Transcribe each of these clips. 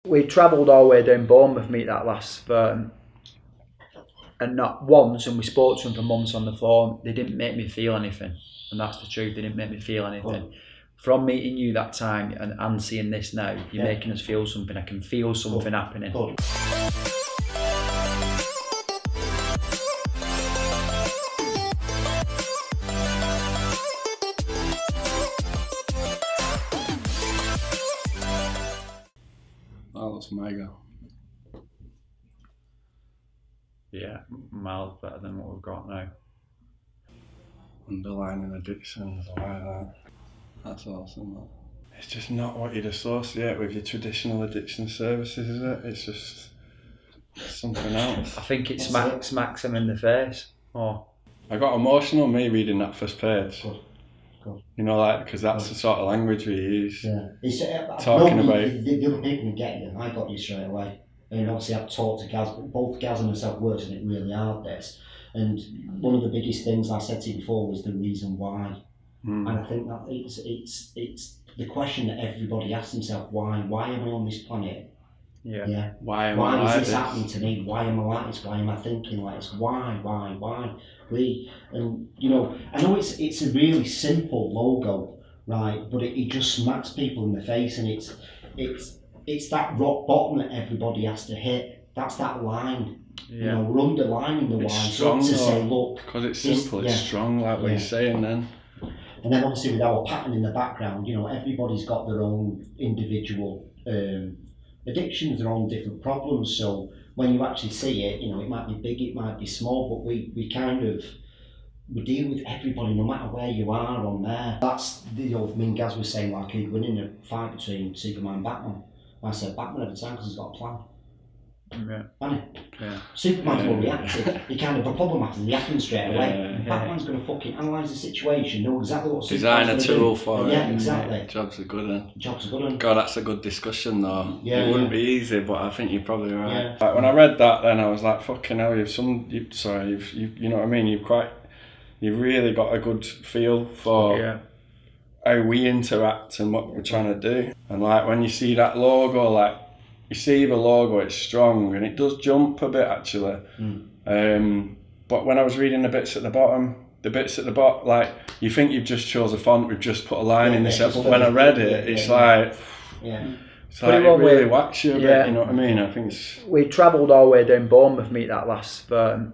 We travelled all the way down Bournemouth meet that last Burton, and not once, and we spoke to them for months on the phone, they didn't make me feel anything. And that's the truth, they didn't make me feel anything. From meeting you that time and seeing this now, you're making us feel something. I can feel something happening. Oh, that's mega. Yeah, miles better than what we've got now. Underlining addictions, I like that. That's awesome, man. It's just not what you'd associate with your traditional addiction services, is it? It's just something else. I think it smacks them in the face. Oh, I got emotional, me reading that first page. Good. You know, like, because that's the sort of language we use. Yeah. It's, Talking about... The other people get you, I got you straight away. And obviously I've talked to Gaz, both Gaz and myself worked on it really hard, this. And one of the biggest things I said to you before was the reason why. And I think that it's the question that everybody asks themselves, why am I on this planet? Yeah. Why am I like is this happening to me? Why am I like this? Why am I thinking like this? Why? And you know, I know it's a really simple logo, right? But it just smacks people in the face, and it's that rock bottom that everybody has to hit. That's that line. You know, we're underlining the line strong, to say, look, because it's simple, it's strong, like what you're saying then. And then obviously with our pattern in the background, you know, everybody's got their own individual addictions, their own different problems. So when you actually see it, you know, it might be big, it might be small, but we deal with everybody, no matter where you are on there. That's, you know, me and Gaz was saying, like, he'd win in a fight between Superman and Batman. I said Batman every time because he's got a plan. Superman's more reactive. He kind of, a problem happens, he happens straight away. Batman's going to fucking analyse the situation, know exactly what design a tool for it. Yeah, exactly. Job's a good one. Job's a good one. God, that's a good discussion though. Yeah, it wouldn't be easy, but I think you're probably right. Yeah. Like, when I read that, then I was like, fucking hell, you know what I mean? You've really got a good feel for how we interact and what we're trying to do. And like when you see that logo, like you see the logo, it's strong and it does jump a bit actually. But when I was reading the bits at the bottom, like you think you've just chose a font, we've just put a line in this, but when I read it, it's like it really whacks you a bit, you know what I mean? I think it's... We travelled all the way down Bournemouth meet that last Burton,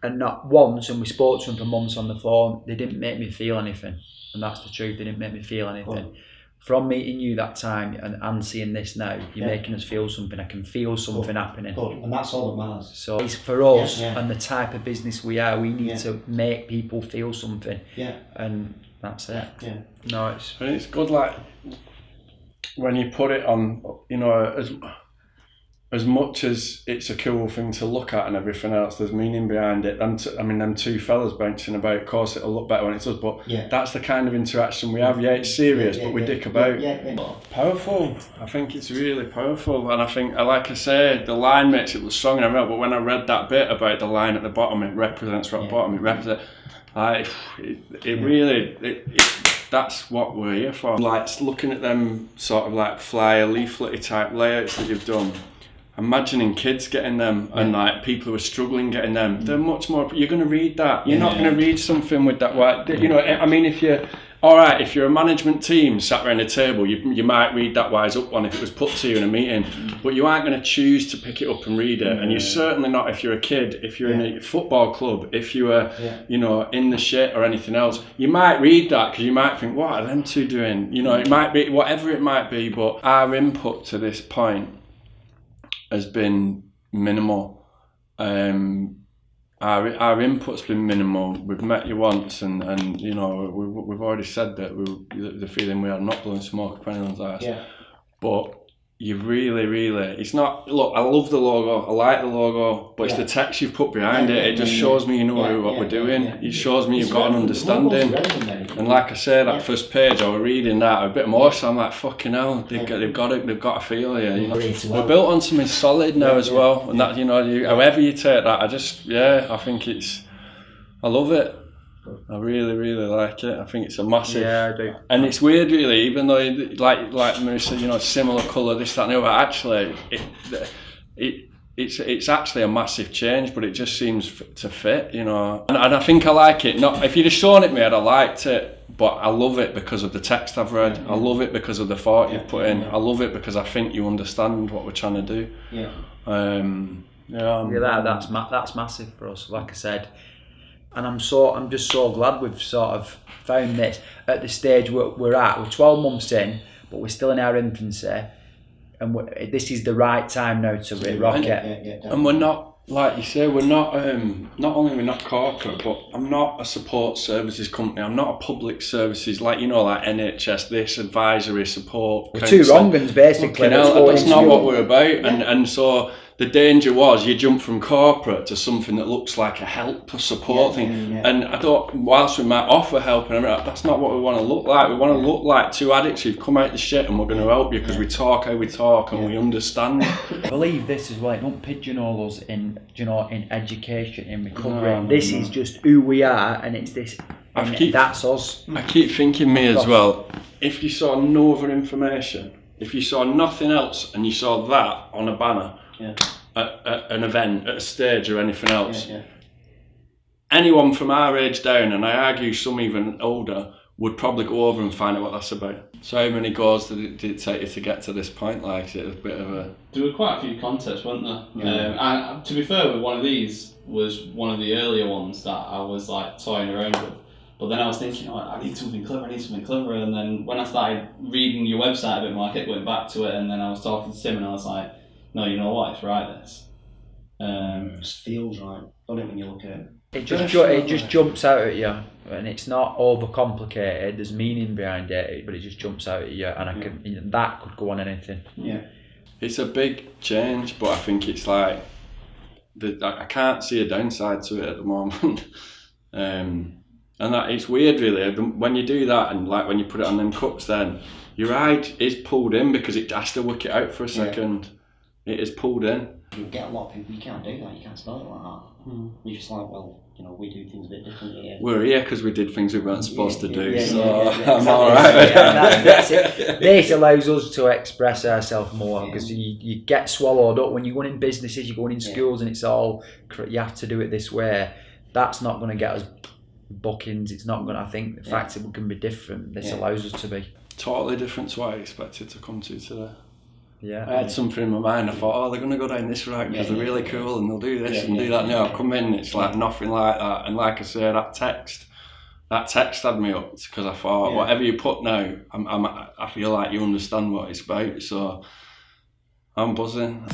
and not once, and we spoke to them for months on the phone, they didn't make me feel anything. And that's the truth, they didn't make me feel anything. From meeting you that time and seeing this now, you're making us feel something. I can feel something happening. And that's all that matters. So it's for us and the type of business we are, we need to make people feel something. And that's it. No, it's good, like when you put it on, you know, as much as it's a cool thing to look at and everything else, there's meaning behind it. Them two fellas benching about, of course it'll look better when it does, but that's the kind of interaction we have. It's serious, but we dick about. Powerful. I think it's really powerful, and I think, like I say, the line makes it look strong and everything, but when I read that bit about the line at the bottom, it represents rock bottom, it represents, that's what we're here for. Like looking at them sort of like flyer leaflety type layouts that you've done, imagining kids getting them and like people who are struggling getting them, they're much more, you're going to read that. You're not going to read something with that, you know, I mean, if you're a management team sat around a table, you might read that WHYSUP one if it was put to you in a meeting, but you aren't going to choose to pick it up and read it. And you're certainly not if you're a kid, if you're in a football club, if you were, you know, in the shit or anything else. You might read that because you might think, what are them two doing? You know, it might be whatever it might be, but our input to this point has been minimal. Our input's been minimal. We've met you once, and you know we've already said that the feeling we are not blowing smoke up anyone's ass. But you really, it's not. Look, I love the logo. I like the logo, but it's the text you've put behind it. It just shows me you know what we're doing. It shows me you've got an understanding. And like I say, that first page, I was reading that, a bit emotional. I'm like, fucking hell, they've got to feel you. You know? We're built on something solid now as well, and that, you know, however you take that, I think I love it. I really, really like it. I think it's a massive. Yeah, I do. And it's weird, really, even though, like Marissa, you know, similar colour, this, that, and the other. Actually, it's actually a massive change, but it just seems to fit, you know. And I think I like it. Not if you'd have shown it me, I'd have liked it. But I love it because of the text I've read. I love it because of the thought you've put in. I love it because I think you understand what we're trying to do. That's massive for us. Like I said, and I'm just so glad we've sort of found this at the stage we're at. We're 12 months in, but we're still in our infancy, and this is the right time now to rock it. And we're not. Like you say, we're not. Not only are we not corporate, but I'm not a support services company. I'm not a public services like NHS. This advisory support. We're two wrong uns basically. That's not what we're about. And so the danger was you jump from corporate to something that looks like a help, a support thing. And I thought, whilst we might offer help, and that's not what we want to look like. We want to look like two addicts who've come out the shit, and we're going to help you because we talk how we talk and we understand. I believe this as well. It don't pigeonhole us in education, in recovery. This is just who we are, and it's this. That's us. I keep thinking as well. If you saw no other information, if you saw nothing else, and you saw that on a banner. At an event, at a stage or anything else. Anyone from our age down, and I argue some even older, would probably go over and find out what that's about. So how many goals did it take you to get to this point? Like, it was a bit of a... There were quite a few contests, weren't there? And to be fair, with one of these was one of the earlier ones that I was like toying around with. But then I was thinking, I need something clever, and then when I started reading your website a bit more, I kept going back to it, and then I was talking to Tim, and I was like, no, you know what? It's right. This. It just feels right. Don't it when you look at it? It just jumps out at you, and it's not overcomplicated. There's meaning behind it, but it just jumps out at you, and that could go on anything. Yeah, it's a big change, but I think it's like I can't see a downside to it at the moment. And that it's weird, really, when you do that, and like when you put it on them cups, then your eye is pulled in because it has to work it out for a second. It is pulled in. You get a lot of people, you can't do that, you can't spell it like that. You're just like, well, we do things a bit differently here. We're here because we did things we weren't supposed to do, I'm exactly. alright. That's it. This allows us to express ourselves more, because you get swallowed up when you're going in businesses, you're going in schools, and it's all, you have to do it this way. That's not going to get us bookings. It's not going to, I think the fact that we can be different, this allows us to be. Totally different to what I expected to come to today. Yeah, I had something in my mind. I thought, they're going to go down this route because they're really cool and they'll do this and do that. No, I've come in, it's like nothing like that. And like I say, that text had me up because I thought, whatever you put now, I feel like you understand what it's about. So I'm buzzing.